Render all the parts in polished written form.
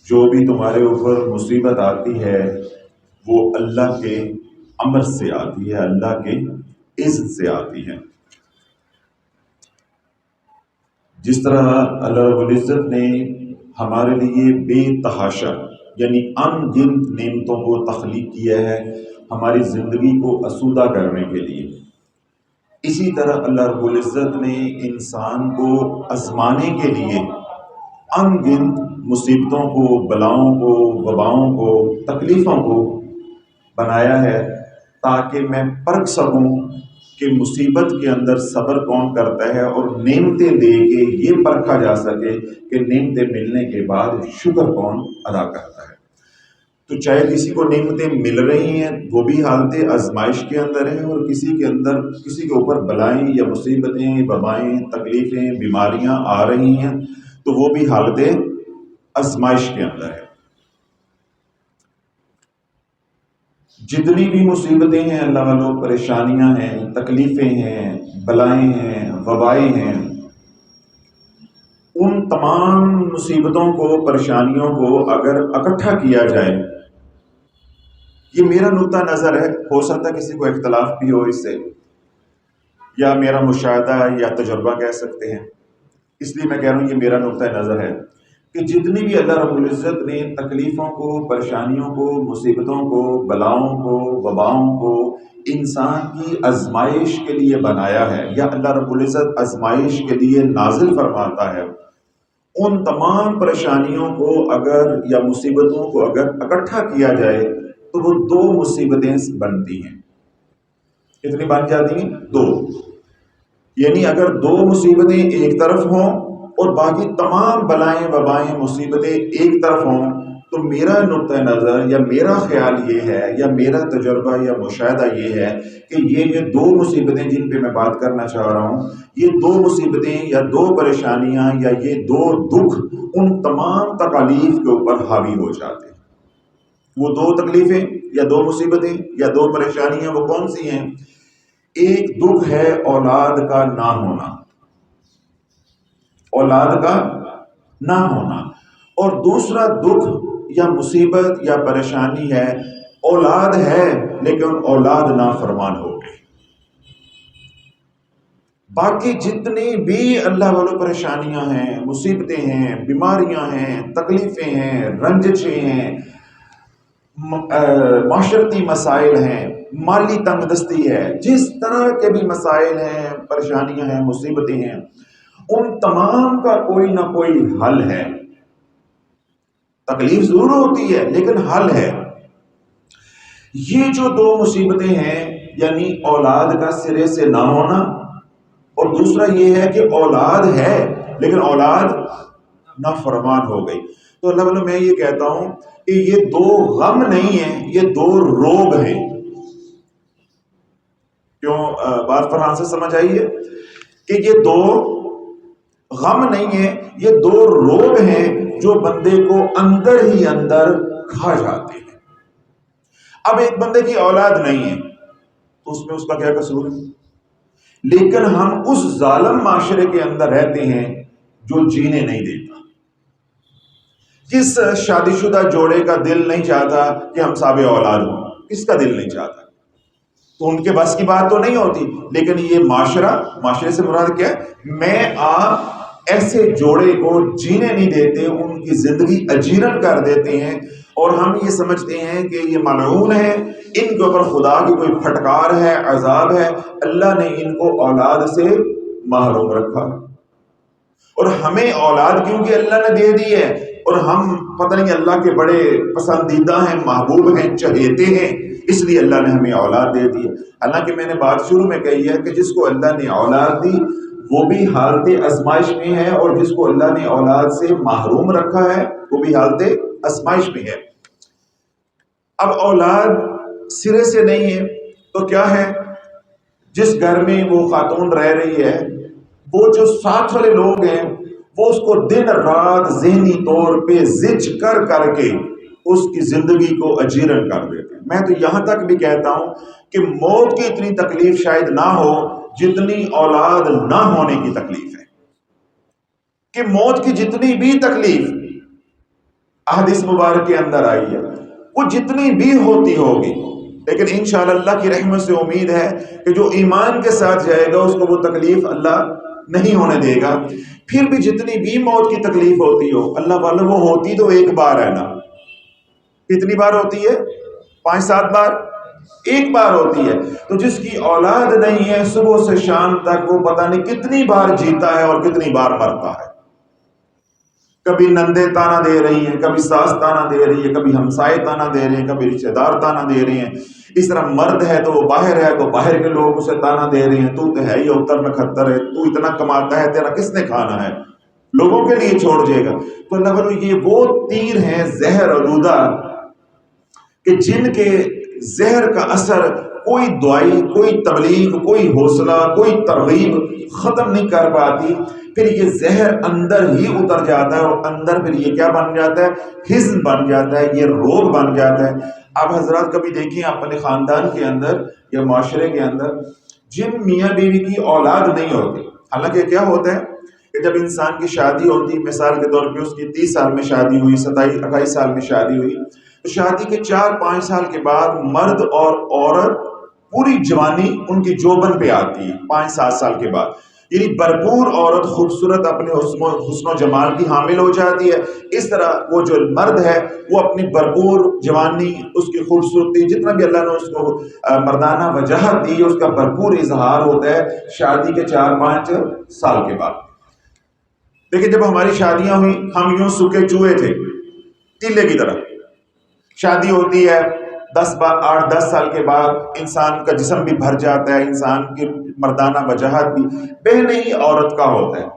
جو بھی تمہارے اوپر مصیبت آتی ہے وہ اللہ کے امر سے آتی ہے، اللہ کے اذن سے آتی ہے۔ جس طرح اللہ رب العزت نے ہمارے لیے بے تحاشا یعنی ان گنت نعمتوں کو تخلیق کیا ہے ہماری زندگی کو اسودہ کرنے کے لیے، اسی طرح اللہ رب العزت نے انسان کو آزمانے کے لیے ان گنت مصیبتوں کو، بلاؤں کو، وباؤں کو، تکلیفوں کو بنایا ہے تاکہ میں پرکھ سکوں کہ مصیبت کے اندر صبر کون کرتا ہے، اور نعمتیں دے کے یہ پرکھا جا سکے کہ نعمتیں ملنے کے بعد شکر کون ادا کرتا ہے۔ تو چاہے کسی کو نعمتیں مل رہی ہیں وہ بھی حالت آزمائش کے اندر ہیں، اور کسی کے اوپر بلائیں یا مصیبتیں، وبائیں، تکلیفیں، بیماریاں آ رہی ہیں تو وہ بھی حالت آزمائش کے اندر ہے۔ جتنی بھی مصیبتیں ہیں اللہ والوں، پریشانیاں ہیں، تکلیفیں ہیں، بلائیں ہیں، وبائیں ہیں، ان تمام مصیبتوں کو، پریشانیوں کو اگر اکٹھا کیا جائے، یہ میرا نقطہ نظر ہے، ہو سکتا ہے کسی کو اختلاف بھی ہو اس سے، یا میرا مشاہدہ یا تجربہ کہہ سکتے ہیں، اس لیے میں کہہ رہا ہوں یہ میرا نقطہ نظر ہے کہ جتنی بھی اللہ رب العزت نے تکلیفوں کو، پریشانیوں کو، مصیبتوں کو، بلاؤں کو، وباؤں کو انسان کی آزمائش کے لیے بنایا ہے، یا اللہ رب العزت آزمائش کے لیے نازل فرماتا ہے، ان تمام پریشانیوں کو اگر یا مصیبتوں کو اگر اکٹھا کیا جائے تو وہ دو مصیبتیں بنتی ہیں۔ کتنی بن جاتی ہیں؟ دو۔ یعنی اگر دو مصیبتیں ایک طرف ہوں اور باقی تمام بلائیں، وبائیں، مصیبتیں ایک طرف ہوں، تو میرا نقطہ نظر یا میرا خیال یہ ہے، یا میرا تجربہ یا مشاہدہ یہ ہے کہ یہ دو مصیبتیں جن پہ میں بات کرنا چاہ رہا ہوں، یہ دو مصیبتیں یا دو پریشانیاں یا یہ دو دکھ ان تمام تکالیف کے اوپر حاوی ہو جاتے ہیں۔ وہ دو تکلیفیں یا دو مصیبتیں یا دو پریشانیاں وہ کون سی ہیں؟ ایک دکھ ہے اولاد کا نہ ہونا، اولاد کا نہ ہونا، اور دوسرا دکھ یا مصیبت یا پریشانی ہے اولاد ہے لیکن اولاد نافرمان ہو گئی۔ باقی جتنی بھی اللہ والوں پریشانیاں ہیں، مصیبتیں ہیں، بیماریاں ہیں، تکلیفیں ہیں، رنجشیں ہیں، معاشرتی مسائل ہیں، مالی تنگ دستی ہے، جس طرح کے بھی مسائل ہیں، پریشانیاں ہیں، مصیبتیں ہیں، ان تمام کا کوئی نہ کوئی حل ہے۔ تکلیف ضرور ہوتی ہے لیکن حل ہے۔ یہ جو دو مصیبتیں ہیں یعنی اولاد کا سرے سے نہ ہونا، اور دوسرا یہ ہے کہ اولاد ہے لیکن اولاد نافرمان ہو گئی، تو اللہ تعالیٰ میں یہ کہتا ہوں کہ یہ دو غم نہیں ہیں، یہ دو روگ ہیں۔ کیوں بات فرحان سے سمجھ آئیے کہ یہ دو غم نہیں ہیں، یہ دو روگ ہیں جو بندے کو اندر ہی اندر کھا جاتے ہیں۔ اب ایک بندے کی اولاد نہیں ہے تو اس میں اس کا کیا قصور ہے؟ لیکن ہم اس ظالم معاشرے کے اندر رہتے ہیں جو جینے نہیں دیتا۔ کس شادی شدہ جوڑے کا دل نہیں چاہتا کہ ہم صاحب اولاد ہوں؟ کس کا دل نہیں چاہتا؟ تو ان کے بس کی بات تو نہیں ہوتی، لیکن یہ معاشرے سے مراد کیا ہے؟ میں آپ ایسے جوڑے کو جینے نہیں دیتے، ان کی زندگی اجیرن کر دیتے ہیں، اور ہم یہ سمجھتے ہیں کہ یہ ملعون ہے، ان کے اوپر خدا کی کوئی پھٹکار ہے، عذاب ہے، اللہ نے ان کو اولاد سے محروم رکھا، اور ہمیں اولاد کیونکہ اللہ نے دے دی ہے، اور ہم پتہ نہیں اللہ کے بڑے پسندیدہ ہیں، محبوب ہیں، چہیتے ہیں، اس لیے اللہ نے ہمیں اولاد دے دی ہے۔ حالانکہ میں نے بات شروع میں کہی ہے کہ جس کو اللہ نے اولاد دی وہ بھی حالت آزمائش میں ہے، اور جس کو اللہ نے اولاد سے محروم رکھا ہے وہ بھی حالت آزمائش میں ہے۔ اب اولاد سرے سے نہیں ہے تو کیا ہے؟ جس گھر میں وہ خاتون رہ رہی ہے، وہ جو ساتھ والے لوگ ہیں وہ اس کو دن رات ذہنی طور پہ زج کر کر کے اس کی زندگی کو اجیرن کر دیتے ہیں۔ میں تو یہاں تک بھی کہتا ہوں کہ موت کی اتنی تکلیف شاید نہ ہو جتنی اولاد نہ ہونے کی تکلیف ہے، کہ موت کی جتنی بھی تکلیف احادیث مبارک کے اندر آئی ہے، وہ جتنی بھی ہوتی ہوگی، لیکن انشاءاللہ اللہ کی رحمت سے امید ہے کہ جو ایمان کے ساتھ جائے گا اس کو وہ تکلیف اللہ نہیں ہونے دے گا۔ پھر بھی جتنی بھی موت کی تکلیف ہوتی ہو اللہ والوں، وہ ہوتی تو ایک بار ہے نا۔ کتنی بار ہوتی ہے؟ 5-7 بار؟ ایک بار ہوتی ہے۔ تو جس کی اولاد نہیں ہے، صبح سے شام تک وہ پتہ نہیں کتنی بار جیتا ہے اور کتنی بار مرتا ہے۔ کبھی نندے تانا دے رہی ہیں، کبھی ساس تانا دے رہی ہے، کبھی ہمسائے تانا دے رہے ہیں، کبھی رشتہ دار تانا دے رہے ہیں۔ اس طرح مرد ہے تو وہ باہر ہے تو باہر کے لوگ اسے تانا دے رہے ہیں، تو ہے ہی اتر میں کھتر ہے، تو اتنا کماتا ہے، تیرا کس نے کھانا ہے، لوگوں کے لیے چھوڑ جائے گا۔ تو اللہ بولو یہ وہ تیر ہیں زہر آلودہ کہ جن کے زہر کا اثر کوئی دعائی، کوئی تبلیغ، کوئی حوصلہ، کوئی ترغیب ختم نہیں کر پاتی۔ پھر یہ زہر اندر ہی اتر جاتا ہے اور اندر پھر یہ کیا بن جاتا ہے؟ حزن بن جاتا ہے، یہ روگ بن جاتا ہے۔ آپ حضرات کبھی دیکھیں اپنے خاندان کے اندر یا معاشرے کے اندر جن میاں بیوی کی اولاد نہیں ہوتی، حالانکہ کیا ہوتا ہے کہ جب انسان کی شادی ہوتی، مثال کے طور پہ اس کی 30 سال میں شادی ہوئی، 27-28 سال میں شادی ہوئی، تو شادی کے 4-5 سال کے بعد مرد اور عورت پوری جوانی ان کی جوبن پہ آتی ہے 5-7 سال کے بعد، یعنی بھرپور عورت خوبصورت اپنے حسن و جمال کی حامل ہو جاتی ہے۔ اس طرح وہ جو مرد ہے وہ اپنی بھرپور جوانی، اس کی خوبصورتی، جتنا بھی اللہ نے اس کو مردانہ وجاہت دی، اس کا بھرپور اظہار ہوتا ہے شادی کے 4-5 سال کے بعد۔ لیکن جب ہماری شادیاں ہوئی ہم یوں سوکھے چوہے تھے، تیلے کی طرح۔ شادی ہوتی ہے 8-10 سال کے بعد انسان کا جسم بھی بھر جاتا ہے، انسان کی مردانہ وجاہت بھی بے نہیں عورت کا ہوتا ہے،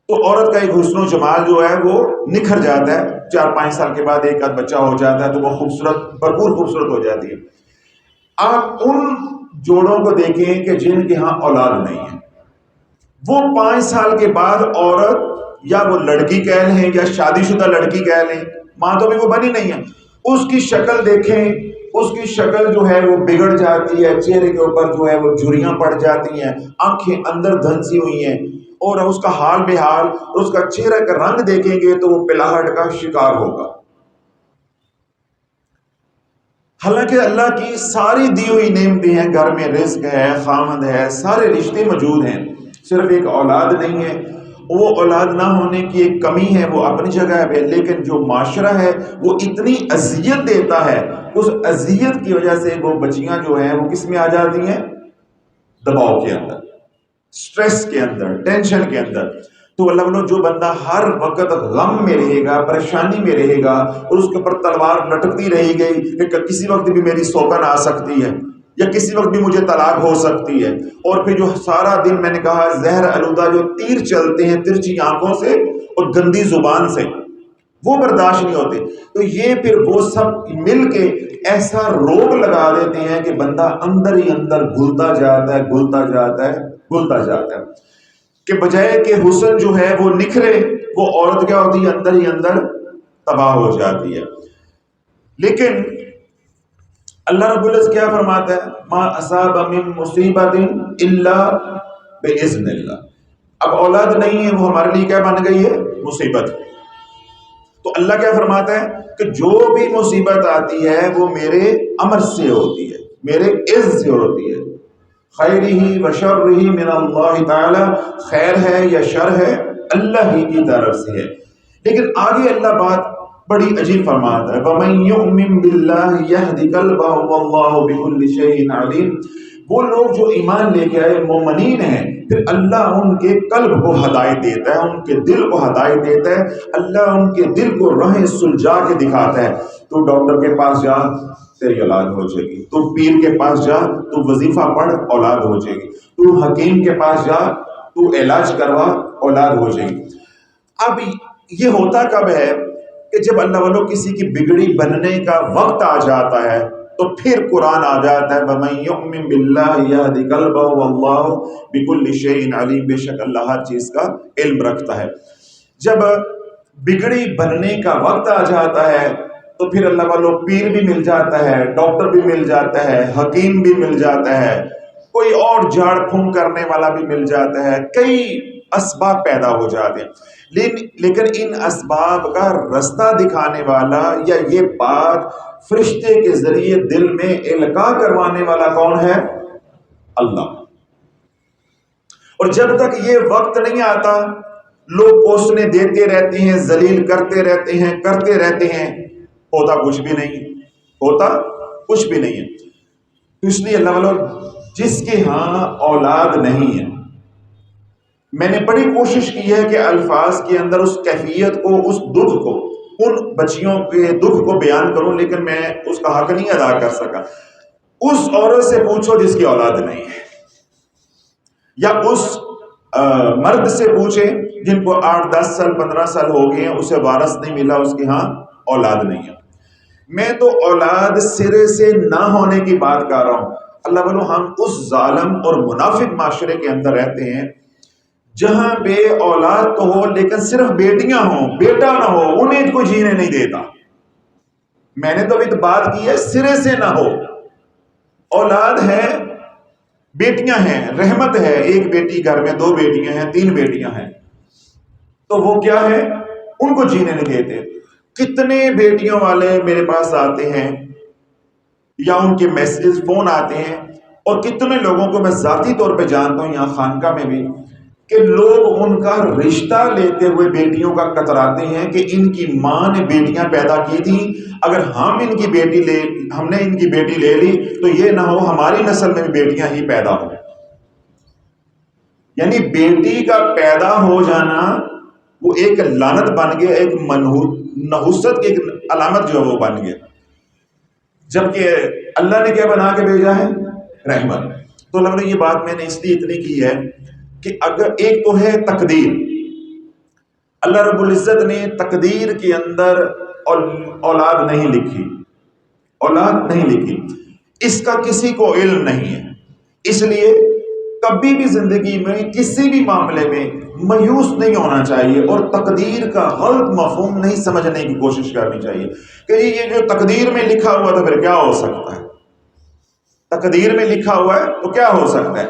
تو عورت کا ایک حسن و جمال جو ہے وہ نکھر جاتا ہے۔ 4-5 سال کے بعد ایک آدھ بچہ ہو جاتا ہے تو وہ خوبصورت، بھرپور خوبصورت ہو جاتی ہے۔ آپ ان جوڑوں کو دیکھیں کہ جن کے ہاں اولاد نہیں ہے، وہ 5 سال کے بعد عورت یا وہ لڑکی کہہ لیں یا شادی شدہ لڑکی کہہ لیں، ماں تو بھی وہ بنی نہیں ہے، اس کی شکل دیکھیں، اس کی شکل جو ہے وہ بگڑ جاتی ہے، چہرے کے اوپر جو ہے وہ جھریاں پڑ جاتی ہیں، آنکھیں اندر دھنسی ہوئی ہیں، اور اس کا حال بحال، اس کا چہرہ کا رنگ دیکھیں گے تو وہ پلاہٹ کا شکار ہوگا۔ حالانکہ اللہ کی ساری دی ہوئی نعمتیں ہیں، گھر میں رزق ہے، خامد ہے، سارے رشتے موجود ہیں، صرف ایک اولاد نہیں ہے۔ وہ اولاد نہ ہونے کی ایک کمی ہے، وہ اپنی جگہ ہے، لیکن جو معاشرہ ہے وہ اتنی اذیت دیتا ہے، اس اذیت کی وجہ سے وہ بچیاں جو ہیں وہ کس میں آ جاتی ہیں؟ دباؤ کے اندر، سٹریس کے اندر، ٹینشن کے اندر۔ تو اللہ بولو جو بندہ ہر وقت غم میں رہے گا، پریشانی میں رہے گا، اور اس کے اوپر تلوار لٹکتی رہے گی کہ کسی وقت بھی میری سوگن آ سکتی ہے یا کسی وقت بھی مجھے طلاق ہو سکتی ہے، اور پھر جو سارا دن میں نے کہا زہر آلودہ جو تیر چلتے ہیں ترچھی آنکھوں سے اور گندی زبان سے، وہ برداشت نہیں ہوتے، تو یہ پھر وہ سب مل کے ایسا روگ لگا دیتے ہیں کہ بندہ اندر ہی اندر گھلتا جاتا ہے، گھلتا جاتا ہے، گھلتا جاتا ہے، کہ بجائے کہ حسن جو ہے وہ نکھرے، وہ عورت کیا ہوتی ہے؟ اندر ہی اندر تباہ ہو جاتی ہے۔ لیکن اللہ رب العزت کیا فرماتا ہے؟ ما اصاب من مصیبت الا باذن اللہ۔ اب اولاد نہیں ہے، وہ ہمارے لیے کیا بن گئی ہے؟ مصیبت۔ تو اللہ کیا فرماتا ہے کہ جو بھی مصیبت آتی ہے وہ میرے امر سے ہوتی ہے، میرے عز سے ہوتی ہے، خیرہ و شرہ من اللہ تعالی، خیر ہے یا شر ہے اللہ ہی کی طرف سے ہے۔ لیکن آگے اللہ بات بڑی عجیب فرماتا ہے، وَمَن يُؤْمِن بِاللَّهِ يَهْدِ قَلْبَهُ وَاللَّهُ بِكُلِّ شَيْءٍ عَلِيمٌ۔ وہ لوگ جو ایمان لے کے آئے مومنین ہیں، پھر اللہ ان کے قلب کو ہدایت دیتا ہے، ان کے دل کو ہدایت دیتا ہے، اللہ ان کے دل کو راہ سلجھا کے دکھاتا ہے۔ تو ڈاکٹر کے پاس جا، تیری اولاد ہو جائے گی، تو پیر کے پاس جا، تو وظیفہ پڑھ، اولاد ہو جائے گی، تو حکیم کے پاس جا، تو علاج کروا، اولاد ہو جائے گی۔ اب یہ ہوتا کب ہے کہ جب اللہ والوں کسی کی بگڑی بننے کا وقت آ جاتا ہے تو پھر قرآن آ جاتا ہے، وَمَن يُؤْمِن بِاللَّهِ يَهْدِ قَلْبَهُ وَاللَّهُ بِكُلِّ شَيْءٍ عَلِيمٌ۔ بے شک اللہ ہر چیز کا علم رکھتا ہے۔ جب بگڑی بننے کا وقت آ جاتا ہے تو پھر اللہ والوں پیر بھی مل جاتا ہے، ڈاکٹر بھی مل جاتا ہے، حکیم بھی مل جاتا ہے، کوئی اور جھاڑ پھونک کرنے والا بھی مل جاتا ہے، کئی اسباب پیدا ہو جاتے ہیں، لیکن ان اسباب کا رستہ دکھانے والا یا یہ بات فرشتے کے ذریعے دل میں القاء کروانے والا کون ہے؟ اللہ۔ اور جب تک یہ وقت نہیں آتا لوگ کوسنے دیتے رہتے ہیں، ذلیل کرتے رہتے ہیں، ہوتا کچھ بھی نہیں ہے۔ تو اس لیے اللہ والوں، جس کے ہاں اولاد نہیں ہے، میں نے بڑی کوشش کی ہے کہ الفاظ کے اندر اس کیفیت کو، اس دکھ کو، ان بچیوں کے دکھ کو بیان کروں، لیکن میں اس کا حق نہیں ادا کر سکا۔ اس عورت سے پوچھو جس کی اولاد نہیں ہے، یا اس مرد سے پوچھے جن کو 8 10 سال 15 سال ہو گئے ہیں، اسے وارث نہیں ملا، اس کے ہاں اولاد نہیں ہے۔ میں تو اولاد سرے سے نہ ہونے کی بات کر رہا ہوں۔ اللہ والو، ہم اس ظالم اور منافق معاشرے کے اندر رہتے ہیں جہاں بے اولاد تو ہو لیکن صرف بیٹیاں ہوں، بیٹا نہ ہو، انہیں کوئی جینے نہیں دیتا۔ میں نے تو ابھی تو بات کی ہے سرے سے نہ ہو، اولاد ہے، بیٹیاں ہیں، رحمت ہے، ایک بیٹی گھر میں، 2 بیٹیاں ہیں، 3 بیٹیاں ہیں، تو وہ کیا ہے، ان کو جینے نہیں دیتے۔ کتنے بیٹیوں والے میرے پاس آتے ہیں یا ان کے میسیجز، فون آتے ہیں، اور کتنے لوگوں کو میں ذاتی طور پہ جانتا ہوں یہاں خانقاہ میں بھی، کہ لوگ ان کا رشتہ لیتے ہوئے بیٹیوں کا کتراتے ہیں کہ ان کی ماں نے بیٹیاں پیدا کی تھی، اگر ہم نے ان کی بیٹی لے لی تو یہ نہ ہو ہماری نسل میں بھی بیٹیاں ہی پیدا ہوں۔ یعنی بیٹی کا پیدا ہو جانا وہ ایک لعنت بن گیا، ایک نحوست کی ایک علامت جو ہے وہ بن گیا، جبکہ اللہ نے کیا بنا کے بھیجا ہے؟ رحمت۔ تو اللہ نے یہ بات میں نے اس لیے اتنی کی ہے کہ اگر ایک تو ہے تقدیر، اللہ رب العزت نے تقدیر کے اندر اولاد نہیں لکھی، اس کا کسی کو علم نہیں ہے، اس لیے کبھی بھی زندگی میں کسی بھی معاملے میں مایوس نہیں ہونا چاہیے اور تقدیر کا غلط مفہوم نہیں سمجھنے کی کوشش کرنی چاہیے کہ یہ جو تقدیر میں لکھا ہوا تھا پھر کیا ہو سکتا ہے، تقدیر میں لکھا ہوا ہے تو کیا ہو سکتا ہے؟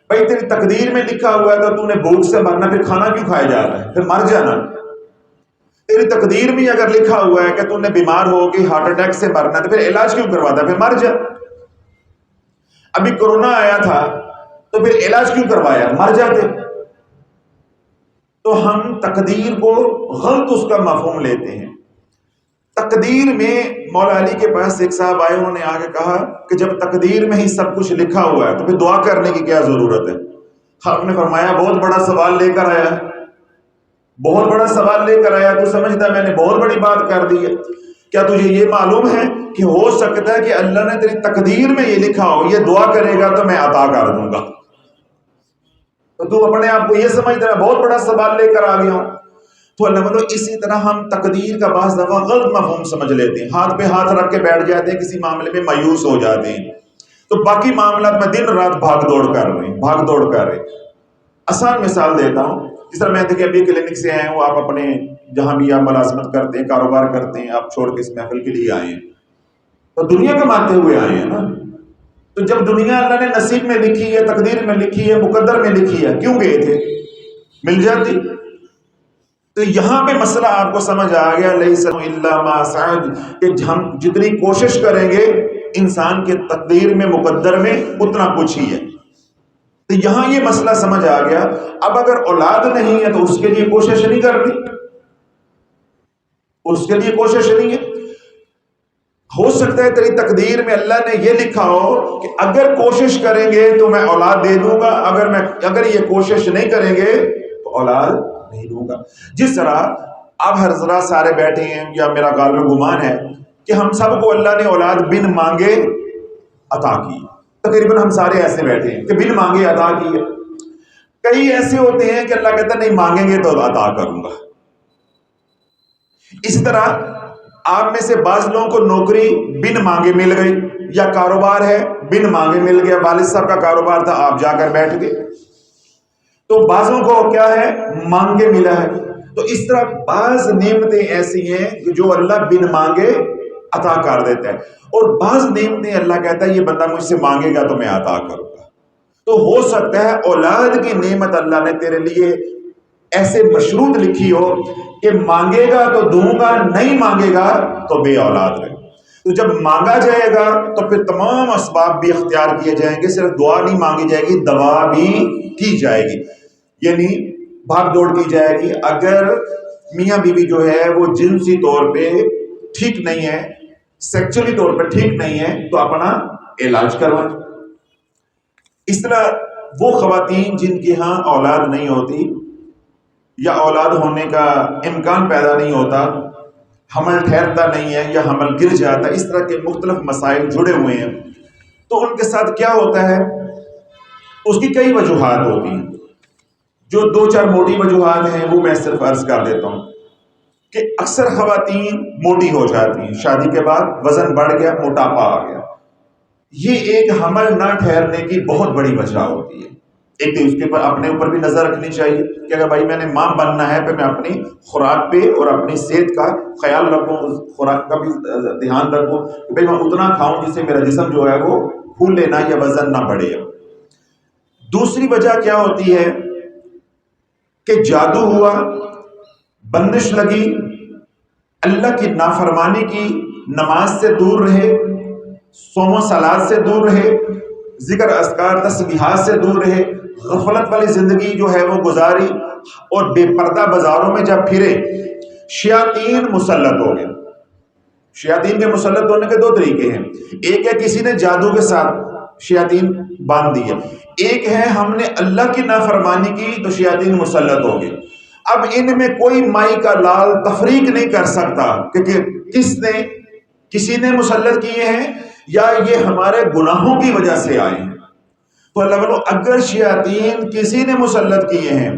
بھائی تیری تقدیر میں لکھا ہوا ہے تو تو نے بھوک سے مرنا، پھر کھانا کیوں کھایا جا رہا ہے؟ پھر مر جانا۔ تیری تقدیر میں اگر لکھا ہوا ہے کہ تو نے بیمار ہو کے ہارٹ اٹیک سے مرنا، تو پھر علاج کیوں کرواتا ہے؟ پھر مر جا۔ ابھی کورونا آیا تھا تو پھر علاج کیوں کروایا؟ مر جاتے۔ تو ہم تقدیر کو غلط اس کا مفہوم لیتے ہیں۔ تقدیر میں مولا علی کے پاس ایک صاحب آئے، انہوں نے آگے کہا کہ جب تقدیر میں ہی سب کچھ لکھا ہوا ہے تو پھر دعا کرنے کی کیا ضرورت ہے؟ آپ نے فرمایا بہت بڑا سوال لے کر آیا، بہت بڑا سوال لے کر آیا، تو سمجھتا میں نے بہت بڑی بات کر دی ہے۔ کیا تجھے یہ معلوم ہے کہ ہو سکتا ہے کہ اللہ نے تیری تقدیر میں یہ لکھا ہو یہ دعا کرے گا تو میں عطا کر دوں گا، تو اپنے آپ کو یہ سمجھتا ہے بہت بڑا سوال لے کر آ گیا ہوں۔ تو اللہ مطلب اسی طرح ہم تقدیر کا بعض دفعہ غلط مفہوم سمجھ لیتے ہیں، ہاتھ پہ ہاتھ رکھ کے بیٹھ جاتے ہیں، کسی معاملے میں مایوس ہو جاتے ہیں، تو باقی معاملات میں دن رات بھاگ دوڑ کر رہے ہیں۔ آسان مثال دیتا ہوں، جس طرح میں دیکھیں ابھی کلینک سے آئے ہوں، آپ اپنے جہاں بھی آپ ملازمت کرتے ہیں، کاروبار کرتے ہیں، آپ چھوڑ کے اس محفل کے لیے آئے ہیں تو دنیا کماتے ہوئے آئے ہیں نا، تو جب دنیا اللہ نے نصیب میں لکھی ہے، تقدیر میں لکھی ہے، مقدر میں لکھی ہے، کیوں گئے تھے؟ مل جاتی۔ تو یہاں پہ مسئلہ آپ کو سمجھ آ گیا، لیس الا ما سعی، کہ ہم جتنی کوشش کریں گے انسان کے تقدیر میں، مقدر میں اتنا کچھ ہی ہے۔ تو یہاں یہ مسئلہ سمجھ آ گیا۔ اب اگر اولاد نہیں ہے تو اس کے لیے کوشش نہیں کرنی، اس کے لیے کوشش نہیں ہے۔ ہو سکتا ہے تیری تقدیر میں اللہ نے یہ لکھا ہو کہ اگر کوشش کریں گے تو میں اولاد دے دوں گا، اگر یہ کوشش نہیں کریں گے تو اولاد نہیں دوں گا۔ جس طرح اب ہر ذرا سارے بیٹھے ہیں، یا میرا غالب گمان ہے کہ ہم سب کو اللہ نے اولاد بن مانگے عطا کی، تقریباً ہم سارے ایسے بیٹھے ہیں کہ بن مانگے عطا کی ہے۔ کئی ایسے ہوتے ہیں کہ اللہ کہتا نہیں مانگیں گے تو عطا کروں گا۔ اسی طرح آپ میں سے بعض لوگوں کو نوکری بن مانگے مل گئی، یا کاروبار ہے بن مانگے مل گیا، والد صاحب کا کاروبار تھا آپ جا کر بیٹھ گئے، تو بعضوں کو کیا ہے مانگے ملا ہے۔ تو اس طرح بعض نعمتیں ایسی ہیں جو اللہ بن مانگے عطا کر دیتا ہے، اور بعض نعمتیں اللہ کہتا ہے یہ بندہ مجھ سے مانگے گا تو میں عطا کروں گا۔ تو ہو سکتا ہے اولاد کی نعمت اللہ نے تیرے لیے ایسے مشروط لکھی ہو کہ مانگے گا تو دوں گا، نہیں مانگے گا تو بے اولاد رہے. تو جب مانگا جائے گا تو پھر تمام اسباب بھی اختیار کیے جائیں گے، صرف دعا نہیں مانگی جائے گی، دوا بھی کی جائے گی، یعنی بھاگ دوڑ کی جائے گی. اگر میاں بیوی جو ہے وہ جنسی طور پہ ٹھیک نہیں ہے، سیکچولی طور پہ ٹھیک نہیں ہے، تو اپنا علاج کروائیں. اس طرح وہ خواتین جن کے ہاں اولاد نہیں ہوتی یا اولاد ہونے کا امکان پیدا نہیں ہوتا، حمل ٹھہرتا نہیں ہے یا حمل گر جاتا، اس طرح کے مختلف مسائل جڑے ہوئے ہیں، تو ان کے ساتھ کیا ہوتا ہے؟ اس کی کئی وجوہات ہوتی ہیں. جو دو چار موٹی وجوہات ہیں وہ میں صرف عرض کر دیتا ہوں کہ اکثر خواتین موٹی ہو جاتی ہیں، شادی کے بعد وزن بڑھ گیا، موٹاپا آ گیا. یہ ایک حمل نہ ٹھہرنے کی بہت بڑی وجہ ہوتی ہے. ایک تو اس کے اوپر اپنے اوپر بھی نظر رکھنی چاہیے کہ اگر بھائی میں نے ماں بننا ہے تو میں اپنی خوراک پہ اور اپنی صحت کا خیال رکھوں، خوراک کا بھی دھیان رکھوں کہ بھائی میں اتنا کھاؤں جس سے میرا جسم جو ہے وہ پھولے نہ یا وزن نہ بڑھے. دوسری وجہ کیا ہوتی ہے کہ جادو ہوا، بندش لگی، اللہ کی نافرمانی کی، نماز سے دور رہے، صوم و صلات سے دور رہے، ذکر اذکار تسبیحات سے دور رہے، غفلت والی زندگی جو ہے وہ گزاری، اور بے پردہ بازاروں میں جب پھرے. شیاطین مسلط ہو گئے. شیاطین کے مسلط ہونے کے دو طریقے ہیں. ایک ہے کسی نے جادو کے ساتھ شیاطین باندھ دی ہے، ایک ہے ہم نے اللہ کی نافرمانی کی تو شیاطین مسلط ہو گئے. اب ان میں کوئی مائی کا لال تفریق نہیں کر سکتا کہ کسی نے مسلط کیے ہیں یا یہ ہمارے گناہوں کی وجہ سے آئے ہیں. تو اللہ بولو اگر شیاطین کسی نے مسلط کیے ہیں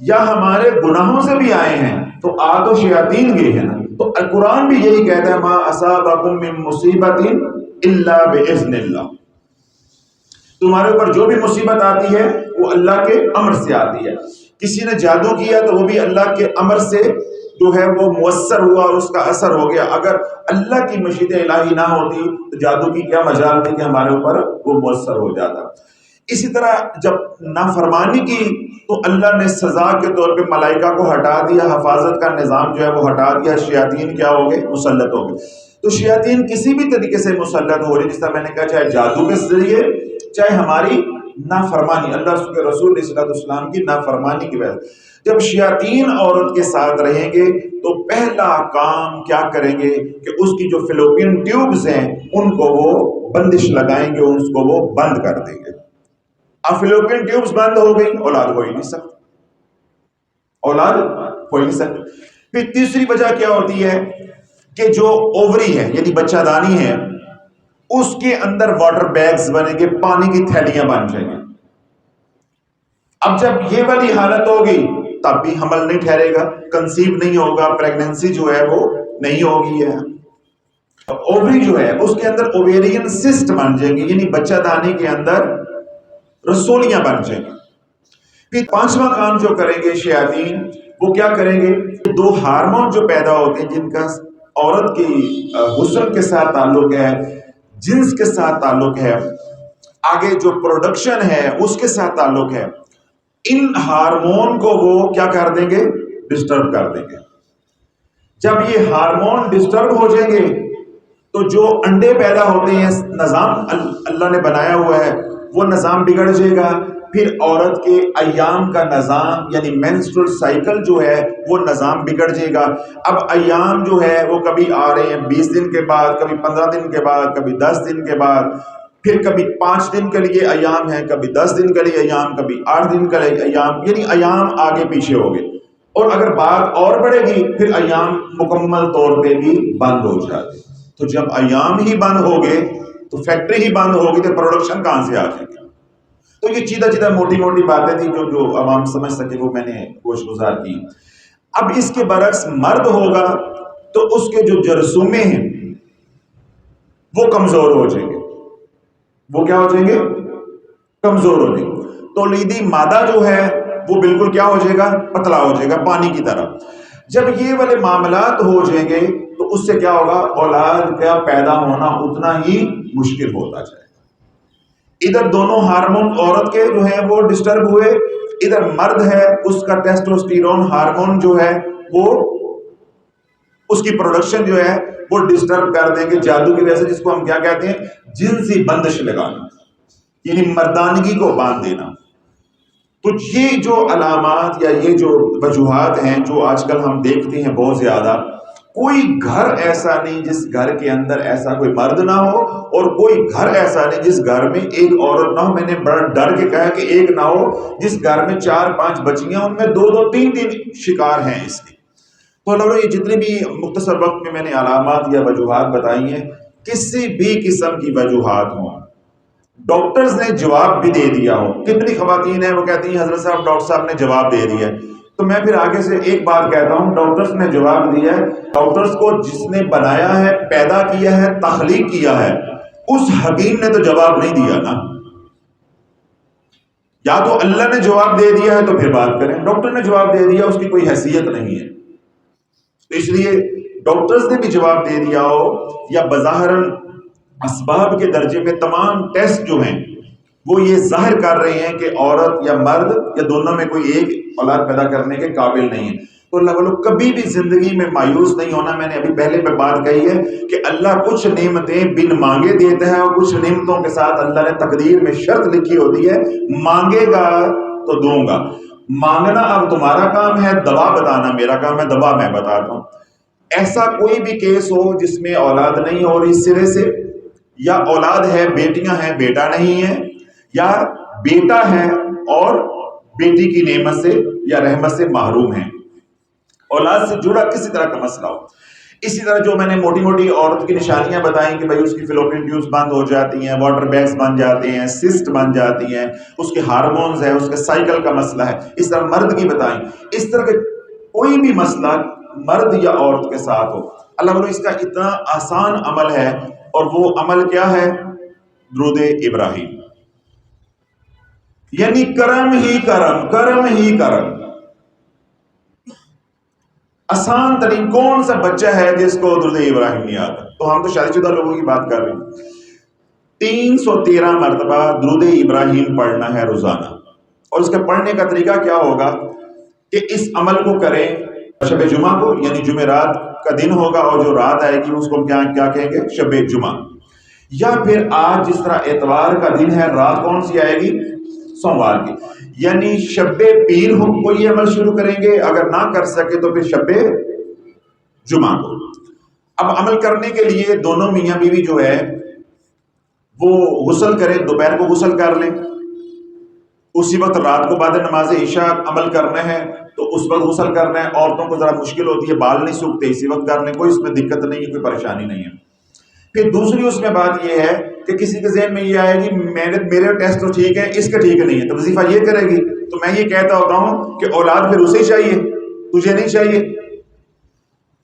یا ہمارے گناہوں سے بھی آئے ہیں تو آ تو شیاطین گئے ہیں نا. تو قرآن بھی یہی کہتا ہے ما اصابکم من مصیبت الا باذن اللہ، تمہارے اوپر جو بھی مصیبت آتی ہے وہ اللہ کے امر سے آتی ہے. کسی نے جادو کیا تو وہ بھی اللہ کے امر سے جو ہے وہ مؤثر ہوا اور اس کا اثر ہو گیا. اگر اللہ کی مشیت الہی نہ ہوتی تو جادو کی کیا مجال تھی کہ ہمارے اوپر وہ مؤثر ہو جاتا. اسی طرح جب نافرمانی کی تو اللہ نے سزا کے طور پہ ملائکہ کو ہٹا دیا، حفاظت کا نظام جو ہے وہ ہٹا دیا، شیاطین کیا ہو گئے؟ مسلط ہو گئے. تو شیاطین کسی بھی طریقے سے مسلط ہو رہی، جس طرح میں نے کہا، چاہے جادو کے ذریعے، چاہے ہماری نافرمانی، اللہ کے رسول علیہ الصلوۃ والسلام کی نافرمانی کی وجہ سے. جب شیاطین عورت کے ساتھ رہیں گے تو پہلا کام کیا کریں گے کہ اس کی جو فلوپین ٹیوبز ہیں ان کو وہ بندش لگائیں گے، اس کو وہ بند کر دیں گے. اب فلوپین ٹیوبز بند ہو گئی، اولاد ہو ہی نہیں سکتی، اولاد ہو ہی نہیں سکتی. پھر تیسری وجہ کیا ہوتی ہے کہ جو اووری ہے یعنی بچہ دانی ہے اس کے اندر واٹر بیگز بنیں گے، پانی کی تھیلیاں بن جائیں گے. اب جب یہ والی حالت ہوگی تب بھی حمل نہیں ٹھہرے گا، کنسیو نہیں ہوگا، پریگننسی جو ہے وہ نہیں ہوگی ہے. اووری جو ہے اس کے اندر اوویرین سسٹ بن جائیں گے، یعنی بچہ دانی کے اندر رسولیاں بن جائیں گی. پھر پانچواں کام جو کریں گے شیاطین، وہ کیا کریں گے؟ دو ہارمون جو پیدا ہوتے ہیں جن کا عورت کی حسن کے ساتھ تعلق ہے، جنس کے ساتھ تعلق ہے، آگے جو پروڈکشن ہے اس کے ساتھ تعلق ہے، ان ہارمون کو وہ کیا کر دیں گے؟ ڈسٹرب کر دیں گے. جب یہ ہارمون ڈسٹرب ہو جائیں گے تو جو انڈے پیدا ہوتے ہیں، نظام اللہ نے بنایا ہوا ہے وہ نظام بگڑ جائے گا. پھر عورت کے ایام کا نظام یعنی مینسٹرل سائیکل جو ہے وہ نظام بگڑ جائے گا. اب ایام جو ہے وہ کبھی آ رہے ہیں 20 دن کے بعد، کبھی 15 دن کے بعد، کبھی 10 دن کے بعد، پھر کبھی 5 دن کے لیے ایام ہے، کبھی 10 دن کے لیے ایام، کبھی 8 دن کے لیے ایام، یعنی ایام آگے پیچھے ہو گئے. اور اگر بات اور بڑھے گی پھر ایام مکمل طور پہ بھی بند ہو جاتے. تو جب ایام ہی بند ہو گئے تو فیکٹری ہی بند ہوگی تو پروڈکشن کہاں سے آ جائے گی؟ تو یہ چیدہ موٹی موٹی باتیں تھیں جو عوام سمجھ سکے، وہ میں نے گوش گزار کی. اب اس کے برعکس مرد ہوگا تو اس کے جو جرثومے ہیں وہ کمزور ہو جائیں گے. وہ کیا ہو جائیں گے؟ کمزور ہو جائیں گے. تولیدی مادہ جو ہے وہ بالکل کیا ہو جائے گا؟ پتلا ہو جائے گا، پانی کی طرح. جب یہ والے معاملات ہو جائیں گے تو اس سے کیا ہوگا؟ اولاد کا پیدا ہونا اتنا ہی مشکل ہوتا جائے گا. ادھر دونوں ہارمون عورت کے جو ہیں وہ ڈسٹرب ہوئے، ادھر مرد ہے اس کا ٹیسٹوسٹیرون ہارمون جو ہے وہ اس کی پروڈکشن جو ہے وہ ڈسٹرب کر دیں گے جادو کی وجہ سے، جس کو ہم کیا کہتے ہیں، جنسی بندش لگانا، یعنی مردانگی کو باندھ دینا۔ تو یہ جو علامات یا یہ جو وجوہات ہیں جو آج کل ہم دیکھتے ہیں بہت زیادہ، کوئی گھر ایسا نہیں جس گھر کے اندر ایسا کوئی مرد نہ ہو، اور کوئی گھر ایسا نہیں جس گھر میں ایک عورت نہ ہو۔ میں نے بڑا ڈر کے کہا کہ ایک نہ ہو جس گھر میں 4-5 بچیاں، ان میں 2-2 3-3 شکار ہیں اس کے۔ تو اللہ یہ جتنے بھی مختصر وقت میں نے علامات یا وجوہات بتائی ہیں، کسی بھی قسم کی وجوہات ہوں، ڈاکٹرز نے جواب بھی دے دیا ہو، کتنی خواتین ہیں وہ کہتی ہیں حضرت صاحب ڈاکٹر صاحب نے جواب دے دیا ہے، تو میں پھر آگے سے ایک بات کہتا ہوں، ڈاکٹرز نے جواب دیا ہے، ڈاکٹرز کو جس نے بنایا ہے، پیدا کیا ہے، تخلیق کیا ہے، اس حکیم نے تو جواب نہیں دیا نا۔ یا تو اللہ نے جواب دے دیا ہے تو پھر بات کریں، ڈاکٹر نے جواب دے دیا، اس کی کوئی حیثیت نہیں ہے۔ تو اس لیے ڈاکٹرز نے بھی جواب دے دیا ہو یا بظاہراً اسباب کے درجے میں تمام ٹیسٹ جو ہیں وہ یہ ظاہر کر رہے ہیں کہ عورت یا مرد یا دونوں میں کوئی ایک اولاد پیدا کرنے کے قابل نہیں ہے، تو اللہ والوں کبھی بھی زندگی میں مایوس نہیں ہونا۔ میں نے ابھی پہلے میں بات کہی ہے کہ اللہ کچھ نعمتیں بن مانگے دیتا ہے، اور کچھ نعمتوں کے ساتھ اللہ نے تقدیر میں شرط لکھی ہوتی ہے، مانگے گا تو دوں گا۔ مانگنا اب تمہارا کام ہے، دوا بتانا میرا کام ہے، دوا میں بتاتا ہوں۔ ایسا کوئی بھی کیس ہو جس میں اولاد نہیں ہو رہی سرے سے، یا اولاد ہے بیٹیاں ہیں بیٹا نہیں ہے، یا بیٹا ہے اور بیٹی کی نعمت سے یا رحمت سے محروم ہے، اولاد سے جڑا کسی طرح کا مسئلہ ہو۔ اسی طرح جو میں نے موٹی موٹی عورت کی نشانیاں بتائیں کہ بھئی اس کی فیلوپین ٹیوبز بند ہو جاتی ہیں، واٹر بیگز بن جاتے ہیں، سسٹ بن جاتی ہیں، اس کے ہارمونز ہے، اس کے سائیکل کا مسئلہ ہے، اس طرح مرد کی بتائیں۔ اس طرح کے کوئی بھی مسئلہ مرد یا عورت کے ساتھ ہو، اللہ تعالیٰ اس کا اتنا آسان عمل ہے، اور وہ عمل کیا ہے؟ درود ابراہیم، یعنی کرم ہی کرم، کرم ہی کرم۔ آسان ترین کون سا بچہ ہے جس کو درود ابراہیم نہیں آتا؟ تو ہم تو شادی شدہ لوگوں کی بات کر رہے ہیں۔ 313 مرتبہ درود ابراہیم پڑھنا ہے روزانہ، اور اس کے پڑھنے کا طریقہ کیا ہوگا کہ اس عمل کو کریں شب جمعہ کو، یعنی جمعرات کا دن ہوگا، اور جو رات آئے گی اس کو کیا کہیں گے؟ شب جمعہ۔ یا پھر آج جس طرح اتوار کا دن ہے، رات کون سی آئے گی؟ سوموار کی، یعنی شب پیر کو یہ عمل شروع کریں گے، اگر نہ کر سکے تو پھر شب جمعہ کو۔ اب عمل کرنے کے لیے دونوں میاں بیوی جو ہے وہ غسل کریں، دوپہر کو غسل کر لیں، اسی وقت رات کو بعد نماز عشاء عمل کرنا ہے تو اس وقت غسل کرنا ہے۔ عورتوں کو ذرا مشکل ہوتی ہے، بال نہیں سوکھتے، اسی وقت کر لیں، کوئی اس میں دقت نہیں ہے، کوئی پریشانی نہیں ہے۔ پھر دوسری اس میں بات یہ ہے کہ کسی کے ذہن میں یہ آئے گی میرے ٹیسٹ تو ٹھیک ہے، اس کا ٹھیک نہیں ہے، تو وظیفہ یہ کرے گی، تو میں یہ کہتا ہوتا ہوں کہ اولاد پھر اسے چاہیے، تجھے نہیں چاہیے۔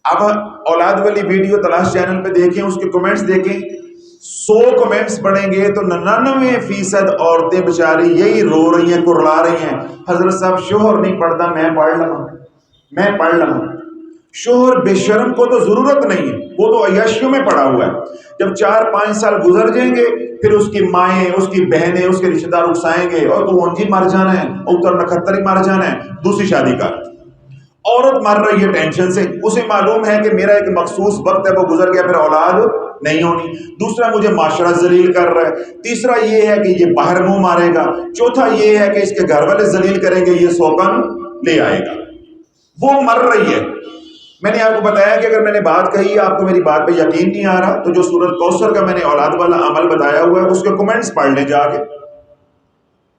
اب اولاد والی ویڈیو تلاش چینل پہ دیکھیں، اس کے کمنٹس دیکھیں، 100 کمنٹس پڑھیں گے تو 99% عورتیں بیچاری یہی رو رہی ہیں، کرلا رہی ہیں، حضرت صاحب شوہر نہیں پڑھتا، میں پڑھ لوں۔ شوہر بے شرم کو تو ضرورت نہیں ہے، وہ تو عیاشیوں میں پڑا ہوا ہے۔ جب 4-5 سال گزر جائیں گے پھر اس کی مائیں، اس کی بہنیں، اس کے رشتہ دار اکسائیں گے، اور تو اونجی مر جانا ہے، اتر نکھتر ہی مر جانا ہے، دوسری شادی کر۔ عورت مر رہی ہے ٹینشن سے، اسے معلوم ہے کہ میرا ایک مخصوص وقت ہے وہ گزر گیا، پھر اولاد نہیں ہونی۔ دوسرا مجھے معاشرہ ذلیل کر رہا ہے، تیسرا یہ ہے کہ یہ باہر منہ مارے گا، چوتھا یہ ہے کہ اس کے گھر والے ذلیل کریں گے، یہ سوکن لے آئے گا۔ وہ مر رہی ہے۔ میں نے آپ کو بتایا کہ اگر میں نے بات کہی آپ کو میری بات پہ یقین نہیں آ رہا تو جو سورۃ کوثر کا میں نے اولاد والا عمل بتایا ہوا ہے اس کے کمنٹس پڑھ لیں جا کے،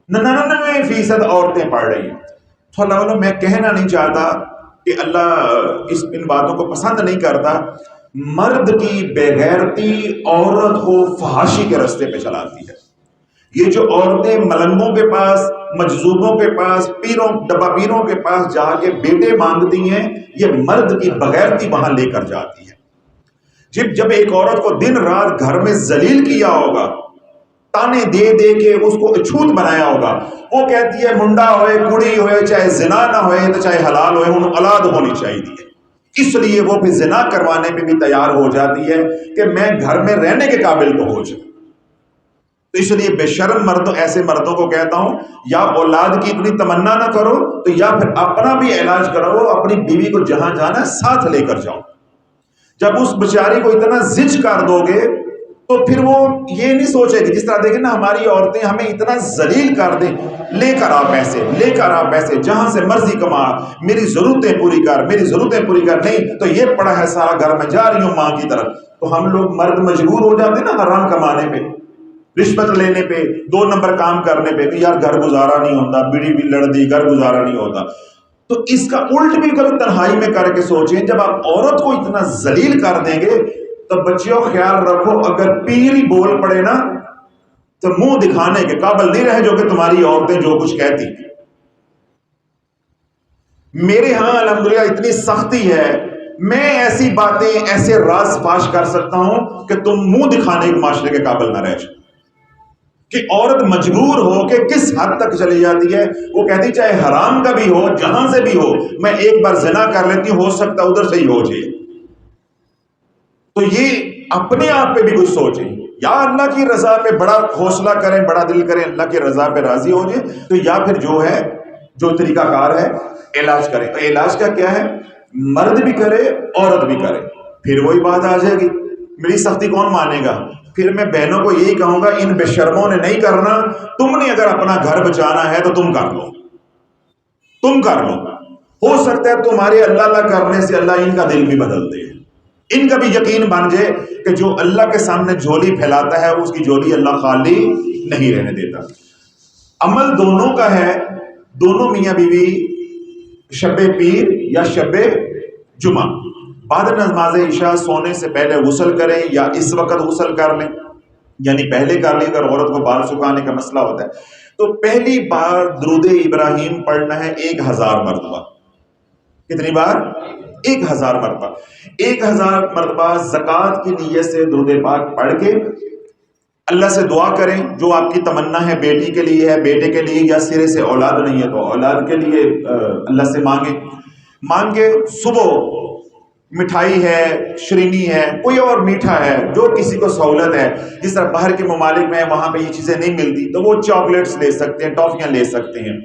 99% عورتیں پڑھ رہی ہیں۔ تو اللہ والوں میں کہنا نہیں چاہتا کہ اللہ ان باتوں کو پسند نہیں کرتا۔ مرد کی بےغیرتی عورت کو فحاشی کے راستے پہ چلاتی ہے۔ یہ جو عورتیں ملنگوں کے پاس، مجذوبوں کے پاس، ڈبا پیروں کے پاس جا کے بیٹے مانگتی ہیں، یہ مرد کی بغیرتی وہاں لے کر جاتی ہے۔ جب ایک عورت کو دن رات گھر میں ذلیل کیا ہوگا، تانے دے دے کے اس کو اچھوت بنایا ہوگا، وہ کہتی ہے منڈا ہوئے، کڑی ہوئے، چاہے زنا نہ ہوئے تو چاہے حلال ہوئے، انہوں اولاد ہونی چاہیے۔ اس لیے وہ پھر زنا کروانے پہ بھی تیار ہو جاتی ہے کہ میں گھر میں رہنے کے قابل تو ہو جاؤں۔ تو اس لیے بے شرم مردوں، ایسے مردوں کو کہتا ہوں، یا اولاد کی اتنی تمنا نہ کرو تو یا پھر اپنا بھی علاج کراؤ، اپنی بیوی کو جہاں جانا ہے ساتھ لے کر جاؤ۔ جب اس بیچاری کو اتنا زج کر دو گے تو پھر وہ یہ نہیں سوچے گی، جس طرح دیکھیں نا ہماری عورتیں ہمیں اتنا ذلیل کر دیں، لے کر آ پیسے، لے کر آ پیسے، جہاں سے مرضی کما، میری ضرورتیں پوری کر، میری ضرورتیں پوری کر، نہیں تو یہ پڑا ہے سارا گھر میں جا رہی ہوں ماں کی طرف۔ تو ہم لوگ مرد مجبور ہو جاتے ہیں نا حرام کمانے پہ، رشوت لینے پہ، 2 نمبر کام کرنے پہ کہ یار گھر گزارا نہیں ہوتا، بیڑی بھی لڑ دی، گھر گزارا نہیں ہوتا۔ تو اس کا الٹ بھی کبھی تنہائی میں کر کے سوچیں، جب آپ عورت کو اتنا ذلیل کر دیں گے تو بچیوں خیال رکھو، اگر پیر ہی بول پڑے نا تو منہ دکھانے کے قابل نہیں رہے جو کہ تمہاری عورتیں جو کچھ کہتی۔ میرے ہاں الحمدللہ اتنی سختی ہے، میں ایسی باتیں، ایسے راز فاش کر سکتا ہوں کہ تم منہ دکھانے کے معاشرے کے قابل نہ رہ جاؤ، کہ عورت مجبور ہو کہ کس حد تک چلی جاتی ہے، وہ کہتی چاہے حرام کا بھی ہو، جہاں سے بھی ہو، میں ایک بار زنا کر لیتی ہوں، ہو سکتا ادھر سے ہی ہو جائے۔ تو یہ اپنے آپ پہ بھی کچھ سوچیں، یا اللہ کی رضا پہ بڑا حوصلہ کریں، بڑا دل کریں، اللہ کی رضا پہ راضی ہو جائیں، تو یا پھر جو ہے، جو طریقہ کار ہے علاج کریں۔ تو علاج کا کیا ہے؟ مرد بھی کرے، عورت بھی کرے۔ پھر وہی بات آ جائے گی، میری سختی کون مانے گا؟ پھر میں بہنوں کو یہی کہوں گا، ان بے شرموں نے نہیں کرنا، تم نے اگر اپنا گھر بچانا ہے تو تم کر لو، تم کر لو۔ ہو سکتا ہے تمہارے اللہ اللہ کرنے سے اللہ ان کا دل بھی بدل دے، ان کا بھی یقین بن جائے کہ جو اللہ کے سامنے جھولی پھیلاتا ہے اس کی جھولی اللہ خالی نہیں رہنے دیتا۔ عمل دونوں کا ہے، دونوں میاں بیوی شب پیر یا شب جمعہ بعد نماز عشاء سونے سے پہلے غسل کریں، یا اس وقت غسل کر لیں، یعنی پہلے کر لیں اگر عورت کو بال سکھانے کا مسئلہ ہوتا ہے تو پہلی بار درود ابراہیم پڑھنا ہے 1000 مرتبہ۔ کتنی بار؟ 1000 مرتبہ۔ 1000 مرتبہ زکوٰۃ کی نیت سے درود پاک پڑھ کے اللہ سے دعا کریں، جو آپ کی تمنا ہے، بیٹی کے لیے ہے، بیٹے کے لیے، یا سرے سے اولاد نہیں ہے تو اولاد کے لیے اللہ سے مانگے۔ صبح مٹھائی ہے، شرینی ہے، کوئی اور میٹھا ہے، جو کسی کو سہولت ہے، جس طرح باہر کے ممالک میں وہاں پہ یہ چیزیں نہیں ملتی تو وہ چاکلیٹس لے سکتے ہیں، ٹافیاں لے سکتے ہیں،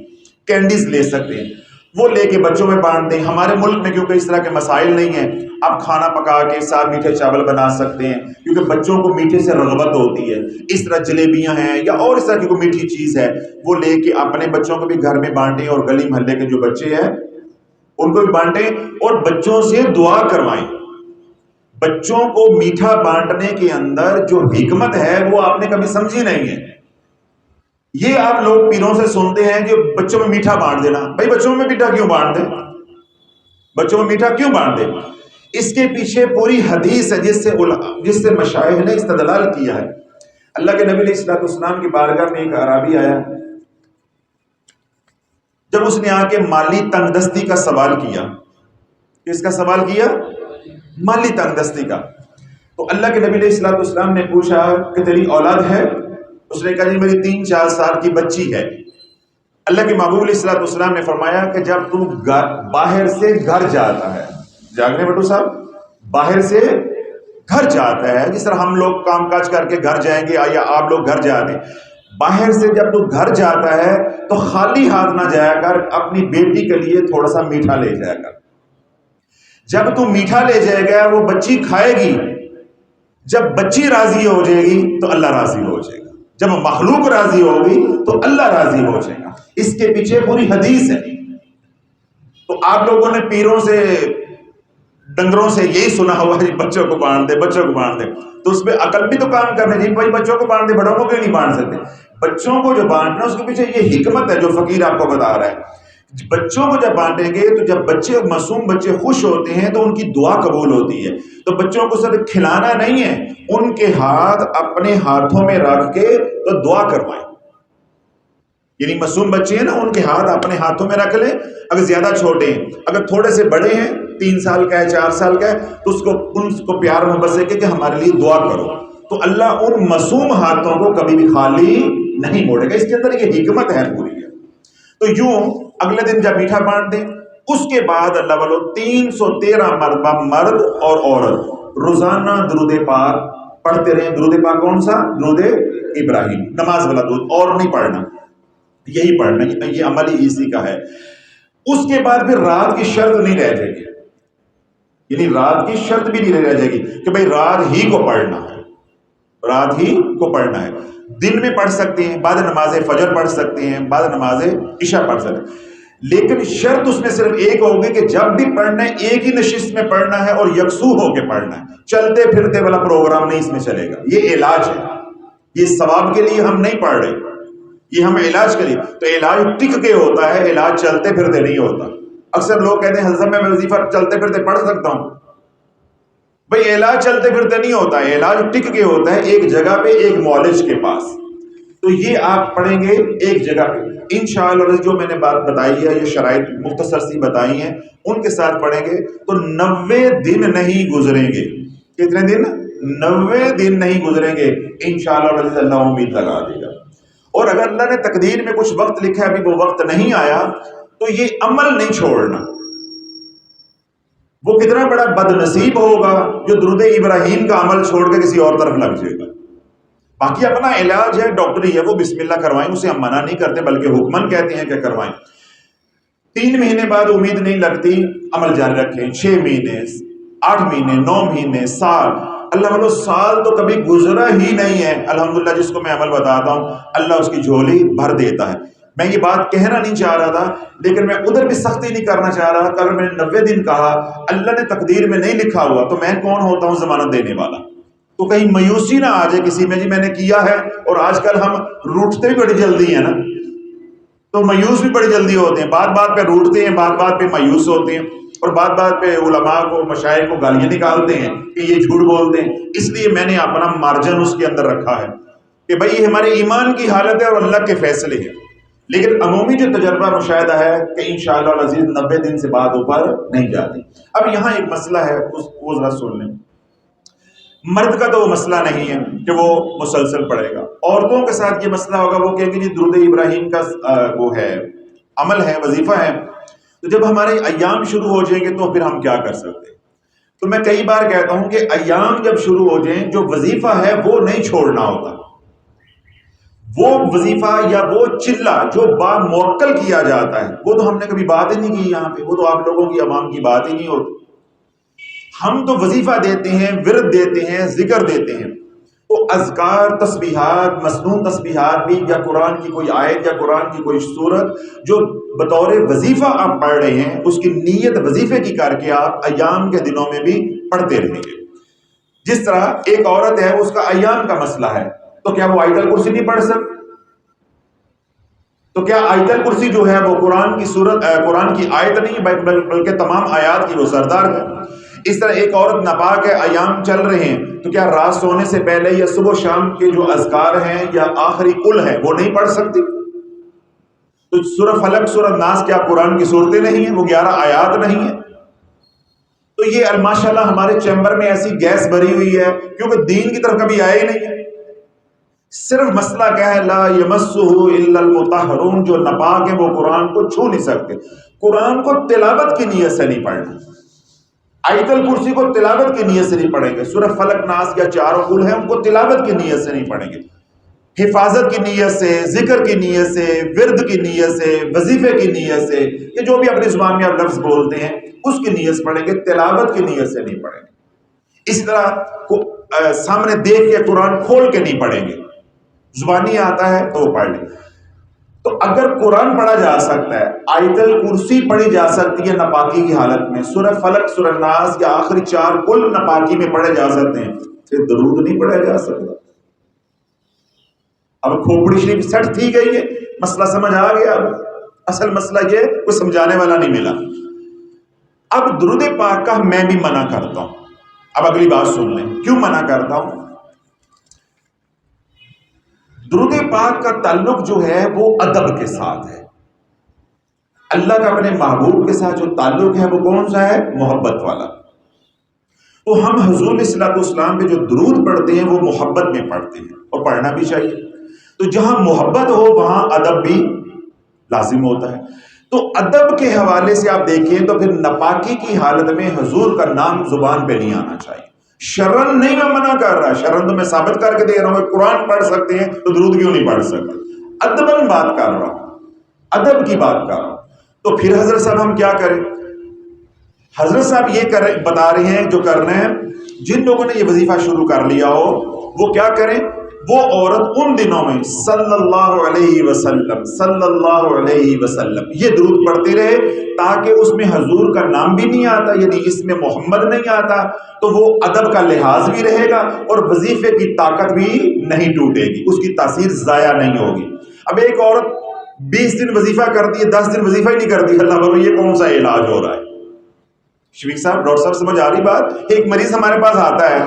کینڈیز لے سکتے ہیں، وہ لے کے بچوں میں بانٹ دیں۔ ہمارے ملک میں کیونکہ اس طرح کے مسائل نہیں ہیں، آپ کھانا پکا کے ساتھ میٹھے چاول بنا سکتے ہیں، کیونکہ بچوں کو میٹھے سے رغبت ہوتی ہے۔ اس طرح جلیبیاں ہیں یا اور اس طرح کی کوئی میٹھی چیز ہے، وہ لے کے اپنے بچوں کو بھی گھر میں بانٹیں، اور گلی محلے کے جو بچے ہیں ان کو بھی بانٹیں، اور بچوں سے دعا کروائیں۔ بچوں کو میٹھا بانٹنے کے اندر جو حکمت ہے وہ آپ نے کبھی سمجھی نہیں ہے۔ یہ آپ لوگ پیروں سے سنتے ہیں کہ بچوں میں میٹھا بانٹ دینا، بھائی بچوں میں میٹھا کیوں بانٹ دیں؟ بچوں میں میٹھا کیوں بانٹ دیں؟ اس کے پیچھے پوری حدیث ہے جس سے مشائخ نے استدلال کیا ہے۔ اللہ کے نبی علیہ السلام کی بارگاہ میں ایک اعرابی آیا، جب اس نے آ کے مالی تنگ دستی کا سوال کیا، کس کا سوال کیا؟ مالی تنگ دستی کا۔ تو اللہ کے نبی علیہ السلام نے پوچھا کہ تیری اولاد ہے؟ اس نے کہا جی میری 3-4 سال کی بچی ہے۔ اللہ کے محبوب علیہ السلام نے فرمایا کہ جب تو باہر سے گھر جاتا ہے، جاگنے بٹو صاحب، باہر سے گھر جاتا ہے، جس طرح ہم لوگ کام کاج کر کے گھر جائیں گے یا آپ لوگ گھر جاتے ہیں، باہر سے جب تو گھر جاتا ہے تو خالی ہاتھ نہ جایا کر، اپنی بیٹی کے لیے تھوڑا سا میٹھا لے جایا کر۔ جب تو میٹھا لے جائے گا وہ بچی کھائے گی، جب بچی راضی ہو جائے گی تو اللہ راضی ہو جائے گا، جب مخلوق راضی ہوگی تو اللہ راضی ہو جائے گا۔ اس کے پیچھے پوری حدیث ہے۔ تو آپ لوگوں نے پیروں سے، ڈنگروں سے یہی سنا ہوا ہے بچوں کو بانٹ دے، بچوں کو بانٹ دے، تو اس پہ عقل بھی تو کام کرنے جی، بھائی بچوں کو بانٹ دے، بڑوں کو کیوں نہیں بانٹ سکتے؟ بچوں کو جو بانٹنا اس کے پیچھے یہ حکمت ہے جو فقیر آپ کو بتا رہا ہے۔ بچوں کو جب بانٹیں گے تو جب بچے، معصوم بچے خوش ہوتے ہیں تو ان کی دعا قبول ہوتی ہے۔ تو بچوں کو صرف کھلانا نہیں ہے، ان کے ہاتھ اپنے ہاتھوں میں رکھ کے تو دعا کروائیں۔ یعنی معصوم بچے ہیں نا، ان کے ہاتھ اپنے ہاتھوں میں رکھ لیں، اگر زیادہ چھوٹے ہیں، اگر تھوڑے سے بڑے ہیں، 3 سال کا ہے، 4 سال کا ہے، تو ان کو پیار محبت سے کہ ہمارے لیے دعا کرو، تو اللہ ان معصوم ہاتھوں کو کبھی بھی خالی نہیں موڑے گا۔ اس کے اندر یہ حکمت ہے پوری ہے۔ تو یوں اگلے دن جب میٹھا بانٹ دیں، اس کے بعد اللہ والو 313 مرتبہ مرد اور عورت روزانہ درود پاک پڑھتے رہیں درود پاک کون سا؟ درود ابراہیم، نماز والا درود، اور نہیں پڑھنا، یہی پڑھنا، یہ عمل ہی اسی کا ہے۔ اس کے بعد پھر رات کی شرط نہیں رہ جائے گی، یعنی رات کی شرط بھی نہیں رہ جائے گی کہ بھئی رات ہی کو پڑھنا ہے، رات ہی کو پڑھنا ہے۔ دن میں پڑھ سکتے ہیں، بعد نماز فجر پڑھ سکتے ہیں، بعد نماز عشاء پڑھ سکتے ہیں، لیکن شرط اس میں صرف ایک ہوگی کہ جب بھی پڑھنا ہے ایک ہی نشست میں پڑھنا ہے اور یکسو ہو کے پڑھنا ہے، چلتے پھرتے والا پروگرام نہیں اس میں چلے گا۔ یہ علاج ہے، یہ ثواب کے لیے ہم نہیں پڑھ رہے، یہ ہم علاج کے لیے، تو علاج ٹک کے ہوتا ہے، علاج چلتے پھرتے نہیں ہوتا۔ اکثر لوگ کہتے ہیں حضرت میں وظیفہ چلتے پھرتے پڑھ سکتا ہوں، بھئی علاج چلتے پھرتے نہیں ہوتا ہے، علاج ٹک کے ہوتا ہے ایک جگہ پہ، ایک معالج کے پاس۔ تو یہ آپ پڑھیں گے ایک جگہ پہ انشاءاللہ، جو میں نے بات بتائی ہے، یہ شرائط مختصر سی بتائی ہیں، ان کے ساتھ پڑھیں گے تو 90 دن نہیں گزریں گے۔ کتنے دن؟ 90 دن نہیں گزریں گے انشاءاللہ، اللہ امید لگا دے گا۔ اور اگر اللہ نے تقدیر میں کچھ وقت لکھا ہے، ابھی وہ وقت نہیں آیا، تو یہ عمل نہیں چھوڑنا۔ وہ کتنا بڑا بد نصیب ہوگا جو درود ابراہیم کا عمل چھوڑ کے کسی اور طرف لگ جائے گا۔ باقی اپنا علاج ہے، ڈاکٹری ہے، وہ بسم اللہ کروائیں، اسے ہم منع نہیں کرتے بلکہ حکمن کہتے ہیں کہ کروائیں۔ 3 مہینے بعد امید نہیں لگتی، عمل جاری رکھیں، 6 مہینے، 8 مہینے، 9 مہینے، سال، اللہ والو سال تو کبھی گزرا ہی نہیں ہے۔ الحمدللہ جس کو میں عمل بتاتا ہوں اللہ اس کی جھولی بھر دیتا ہے۔ میں یہ بات کہنا نہیں چاہ رہا تھا، لیکن میں ادھر بھی سختی نہیں کرنا چاہ رہا تھا۔ اگر میں نے 90 دن کہا، اللہ نے تقدیر میں نہیں لکھا ہوا، تو میں کون ہوتا ہوں ضمانت دینے والا؟ تو کہیں مایوسی نہ آ جائے کسی میں، جی میں نے کیا ہے، اور آج کل ہم روٹتے بھی بڑی جلدی ہیں نا، تو مایوس بھی بڑی جلدی ہوتے ہیں، بات بات پہ روٹتے ہیں، بات بات پہ مایوس ہوتے ہیں، اور بات بات پہ علماء کو، مشائخ کو گالیاں نکالتے ہیں کہ یہ جھوٹ بولتے ہیں۔ اس لیے میں نے اپنا مارجن اس کے اندر رکھا ہے کہ بھئی یہ ہمارے ایمان کی حالت ہے اور اللہ کے فیصلے ہیں، لیکن عمومی جو تجربہ مشاہدہ ہے کہ انشاءاللہ العزیز 90 دن سے بعد اوپر نہیں جاتی۔ اب یہاں ایک مسئلہ ہے، وہ ذرا سن لیں۔ مرد کا تو وہ مسئلہ نہیں ہے کہ وہ مسلسل پڑھے گا، عورتوں کے ساتھ یہ مسئلہ ہوگا، وہ کہیں گے جی درود ابراہیم کا وہ ہے، عمل ہے، وظیفہ ہے، تو جب ہمارے ایام شروع ہو جائیں گے تو پھر ہم کیا کر سکتے ہیں؟ تو میں کئی بار کہتا ہوں کہ ایام جب شروع ہو جائیں، جو وظیفہ ہے وہ نہیں چھوڑنا ہوتا، وہ وظیفہ یا وہ چلہ جو با موکل کیا جاتا ہے، وہ تو ہم نے کبھی بات ہی نہیں کی یہاں پہ، وہ تو آپ لوگوں کی عوام کی بات ہی نہیں ہوتی۔ ہم تو وظیفہ دیتے ہیں، ورد دیتے ہیں، ذکر دیتے ہیں، تو اذکار، تسبیحات، مسنون تسبیحات بھی، یا قرآن کی کوئی آیت یا قرآن کی کوئی سورت جو بطور وظیفہ آپ پڑھ رہے ہیں، اس کی نیت وظیفے کی کر کے آپ ایام کے دنوں میں بھی پڑھتے رہیں گے۔ جس طرح ایک عورت ہے، اس کا ایام کا مسئلہ ہے، تو کیا وہ آیت الکرسی نہیں پڑھ سکتی؟ تو کیا آیت الکرسی جو ہے وہ قرآن کی سورت، قرآن کی آیت نہیں بلکہ تمام آیات کی وہ سردار ہے؟ اس طرح ایک عورت ناپاک ہے، ایام چل رہے ہیں، تو کیا رات سونے سے پہلے یا صبح شام کے جو اذکار ہیں یا آخری کل ہے وہ نہیں پڑھ سکتی؟ تو سورہ فلق، سورہ ناس کیا قرآن کی صورتیں نہیں ہیں؟ وہ 11 آیات نہیں ہیں؟ تو یہ ماشاءاللہ ہمارے چیمبر میں ایسی گیس بھری ہوئی ہے کیونکہ دین کی طرف کبھی آئے ہی نہیں ہے۔ صرف مسئلہ کیا ہے؟ لا یمسہ الا المطہرون، جو ناپاک ہیں وہ قرآن کو چھو نہیں سکتے۔ قرآن کو تلاوت کی نیت سے نہیں پڑھنا، آیت الکرسی کو تلاوت کی نیت سے نہیں پڑھیں گے، سورہ فلق ناس یا چاروں کل ہیں ان کو تلاوت کی نیت سے نہیں پڑھیں گے، حفاظت کی نیت سے، ذکر کی نیت سے، ورد کی نیت سے، وظیفے کی نیت سے، یہ جو بھی اپنی زبان میں آپ لفظ بولتے ہیں اس کی نیت سے پڑھیں گے، تلاوت کی نیت سے نہیں پڑھیں گے۔ اسی طرح سامنے دیکھ کے قرآن کھول کے نہیں پڑھیں گے، زبانی آتا ہے تو وہ پڑھ لیں۔ تو اگر قرآن پڑھا جا سکتا ہے، آیت الکرسی پڑھی جا سکتی ہے ناپاکی کی حالت میں، سورہ فلق، سورہ ناس یا آخری 4 کل ناپاکی میں پڑھے جا سکتے ہیں، پھر درود نہیں پڑھا جا سکتا؟ اب کھوپڑی شریف سٹ تھی گئی ہے، مسئلہ سمجھ آ گیا۔ اب اصل مسئلہ یہ کوئی سمجھانے والا نہیں ملا۔ اب درود پاک کا میں بھی منع کرتا ہوں۔ اب اگلی بات سن لیں، کیوں منع کرتا ہوں؟ درود پاک کا تعلق جو ہے وہ ادب کے ساتھ ہے۔ اللہ کا اپنے محبوب کے ساتھ جو تعلق ہے وہ کون سا ہے؟ محبت والا۔ تو ہم حضور علیہ الصلوۃ والسلام پہ جو درود پڑھتے ہیں وہ محبت میں پڑھتے ہیں، اور پڑھنا بھی چاہیے۔ تو جہاں محبت ہو وہاں ادب بھی لازم ہوتا ہے۔ تو ادب کے حوالے سے آپ دیکھیں تو پھر ناپاکی کی حالت میں حضور کا نام زبان پہ نہیں آنا چاہیے۔ شرن نہیں میں منع کر رہا، شرن تو میں ثابت کر کے دے رہا ہوں، قرآن پڑھ سکتے ہیں تو درود کیوں نہیں پڑھ سکتے؟ ادباً بات کر رہا ہوں، ادب کی بات کر رہا ہوں۔ تو پھر حضرت صاحب ہم کیا کریں؟ حضرت صاحب یہ بتا رہے ہیں جو کرنا ہے، جن لوگوں نے یہ وظیفہ شروع کر لیا ہو وہ کیا کریں؟ وہ عورت ان دنوں میں صلی اللہ علیہ وسلم صلی اللہ علیہ وسلم یہ درود پڑھتی رہے، تاکہ اس میں حضور کا نام بھی نہیں آتا، یعنی اس میں محمد نہیں آتا، تو وہ ادب کا لحاظ بھی رہے گا اور وظیفے کی طاقت بھی نہیں ٹوٹے گی، اس کی تاثیر ضائع نہیں ہوگی۔ اب ایک عورت 20 دن وظیفہ کرتی ہے، 10 دن وظیفہ ہی نہیں کرتی، اللہ بھر یہ کون سا علاج ہو رہا ہے؟ شفیق صاحب، ڈاکٹر صاحب سمجھ آ رہی بات؟ ایک مریض ہمارے پاس آتا ہے،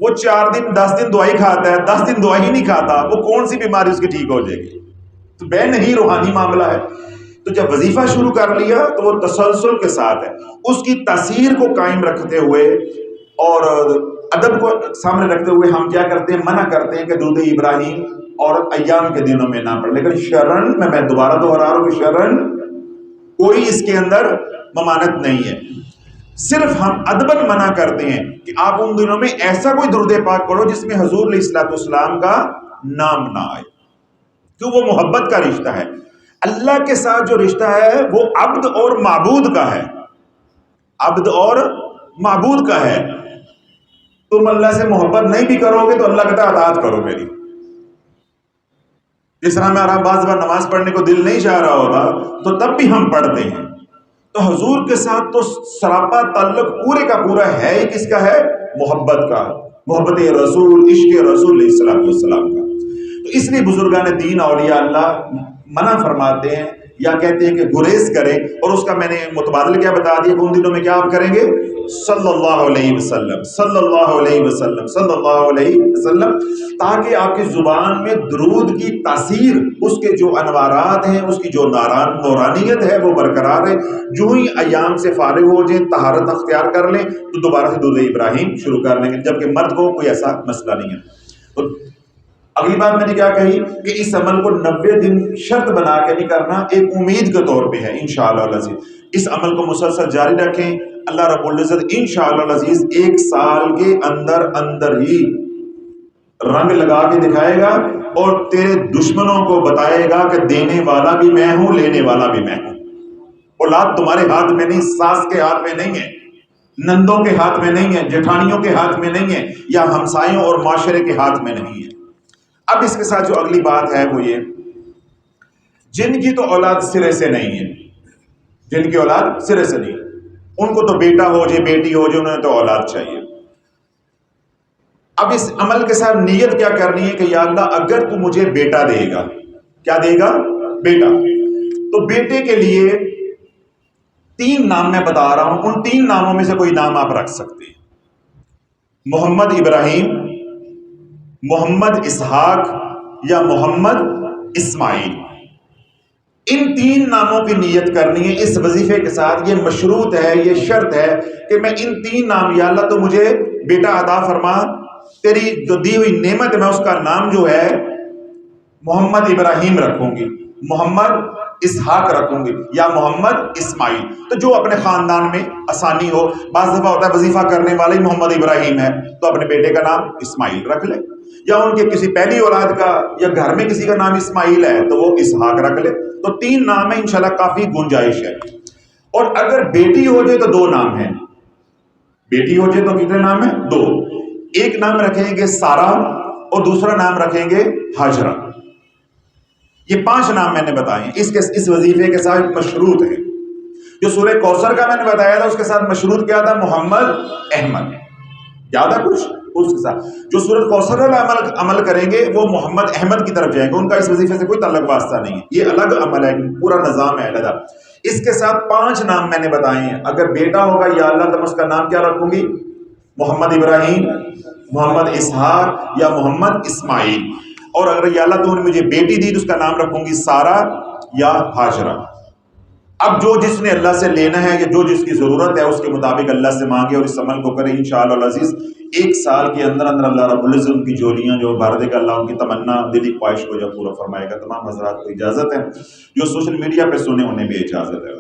وہ 4 دن 10 دن دوائی کھاتا ہے، 10 دن دوائی نہیں کھاتا، وہ کون سی بیماری اس کی ٹھیک ہو جائے گی؟ تو بے نہیں، روحانی معاملہ ہے۔ تو جب وظیفہ شروع کر لیا تو وہ تسلسل کے ساتھ ہے، اس کی تاثیر کو قائم رکھتے ہوئے اور ادب کو سامنے رکھتے ہوئے ہم کیا کرتے ہیں؟ منع کرتے ہیں کہ درود ابراہیم اور ایام کے دنوں میں نہ پڑھ۔ لیکن شرن میں دوبارہ دوہرا رہا ہوں کہ شرن کوئی اس کے اندر ممانعت نہیں ہے، صرف ہم ادباً منع کرتے ہیں کہ آپ ان دنوں میں ایسا کوئی درود پاک پڑھو جس میں حضور علیہ الصلوۃ والسلام کا نام نہ آئے، کیوں؟ وہ محبت کا رشتہ ہے۔ اللہ کے ساتھ جو رشتہ ہے وہ عبد اور معبود کا ہے، عبد اور معبود کا ہے۔ تم اللہ سے محبت نہیں بھی کرو گے تو اللہ کہتا ہے اطاعت کرو میری۔ جس طرح میں بعض بار نماز پڑھنے کو دل نہیں چاہ رہا ہوتا تو تب بھی ہم پڑھتے ہیں۔ تو حضور کے ساتھ تو سراپا تعلق پورے کا پورا ہے ہی کس کا ہے؟ محبت کا، محبت رسول، عشق رسول علیہ الصلوۃ والسلام کا۔ تو اس لیے بزرگان دین اولیاء اللہ منع فرماتے ہیں یا کہتے ہیں کہ گریز کریں، اور اس کا میں نے متبادل کیا بتا دیا کہ ان دنوں میں کیا آپ کریں گے؟ صلی اللہ علیہ وسلم صلی اللہ علیہ وسلم صلی اللہ علیہ وسلم، تاکہ آپ کی زبان میں درود کی تاثیر، اس کے جو انوارات ہیں، اس کی جو نورانیت ہے وہ برقرار ہے۔ جو ہی ایام سے فارغ ہو جائیں، طہارت اختیار کر لیں تو دوبارہ سے درود ابراہیم شروع کر لیں گے، جبکہ مرد کو کوئی ایسا مسئلہ نہیں ہے۔ تو اگلی بات میں نے کیا کہی کہ اس عمل کو 90 دن شرط بنا کے نہیں کرنا، ایک امید کے طور پہ ہے انشاءاللہ العزیز۔ اس عمل کو مسلسل جاری رکھیں، اللہ رب العزت انشاءاللہ العزیز 1 سال کے اندر ہی رنگ لگا کے دکھائے گا اور تیرے دشمنوں کو بتائے گا کہ دینے والا بھی میں ہوں، لینے والا بھی میں ہوں۔ اولاد تمہارے ہاتھ میں نہیں، ساس کے ہاتھ میں نہیں ہے، نندوں کے ہاتھ میں نہیں ہے، جٹھانیوں کے ہاتھ میں نہیں ہے، یا ہمسایوں اور معاشرے کے ہاتھ میں نہیں ہے۔ اب اس کے ساتھ جو اگلی بات ہے وہ یہ، جن کی تو اولاد سرے سے نہیں ہے، جن کی اولاد سرے سے نہیں، ان کو تو بیٹا ہو جائے بیٹی ہو جائے، انہیں تو اولاد چاہیے۔ اب اس عمل کے ساتھ نیت کیا کرنی ہے کہ یا اللہ اگر تو مجھے بیٹا دے گا، کیا دے گا؟ بیٹا، تو بیٹے کے لیے 3 نام میں بتا رہا ہوں، ان 3 ناموں میں سے کوئی نام آپ رکھ سکتے ہیں۔ محمد ابراہیم، محمد اسحاق یا محمد اسماعیل، ان 3 ناموں کی نیت کرنی ہے اس وظیفے کے ساتھ۔ یہ مشروط ہے، یہ شرط ہے کہ میں ان 3 نام، یا اللہ تو مجھے بیٹا عطا فرما، تیری جو دی ہوئی نعمت ہے میں اس کا نام جو ہے محمد ابراہیم رکھوں گی، محمد اسحاق رکھوں گی یا محمد اسماعیل۔ تو جو اپنے خاندان میں آسانی ہو، بعض دفعہ ہوتا ہے وظیفہ کرنے والا ہی محمد ابراہیم ہے تو اپنے بیٹے کا نام اسماعیل رکھ لے، یا ان کے کسی پہلی اولاد کا یا گھر میں کسی کا نام اسماعیل ہے تو وہ اسحاق رکھ لے۔ تو 3 نام ہے، انشاءاللہ کافی گنجائش ہے۔ اور اگر بیٹی ہو جائے تو 2 نام ہیں، بیٹی ہو جائے تو کتنے نام ہیں؟ 2۔ ایک نام رکھیں گے سارا اور دوسرا نام رکھیں گے ہاجرہ۔ یہ 5 نام میں نے بتائے ہیں، اس وظیفے کے ساتھ مشروط ہے۔ جو سورہ کوثر کا میں نے بتایا تھا اس کے ساتھ مشروط کیا تھا؟ محمد احمد، یاد ہے کچھ اس کے ساتھ؟ جو سورۃ کوثر کا عمل کریں گے وہ محمد احمد کی طرف جائیں گے، ان کا اس وظیفے سے کوئی تعلق واسطہ نہیں ہے، یہ الگ عمل ہے، پورا نظام ہے علیحدہ۔ اس کے ساتھ 5 نام میں نے بتائے ہیں۔ اگر بیٹا ہوگا یا اللہ تو میں اس کا نام کیا رکھوں گی؟ محمد ابراہیم، محمد اسحاق یا محمد اسماعیل۔ اور اگر یا اللہ تو نے مجھے بیٹی دی تو اس کا نام رکھوں گی سارا یا ہاجرہ۔ اب جو جس نے اللہ سے لینا ہے یا جو جس کی ضرورت ہے اس کے مطابق اللہ سے مانگے اور اس عمل کو کرے انشاءاللہ العزیز۔ 1 سال کے اندر اللہ رب العزت ان کی جولیاں جو بھر دے گا، اللہ ان کی تمنا دلی خواہش کو جو پورا فرمائے گا۔ تمام حضرات کو اجازت ہے، جو سوشل میڈیا پہ سنے انہیں بھی اجازت ہے۔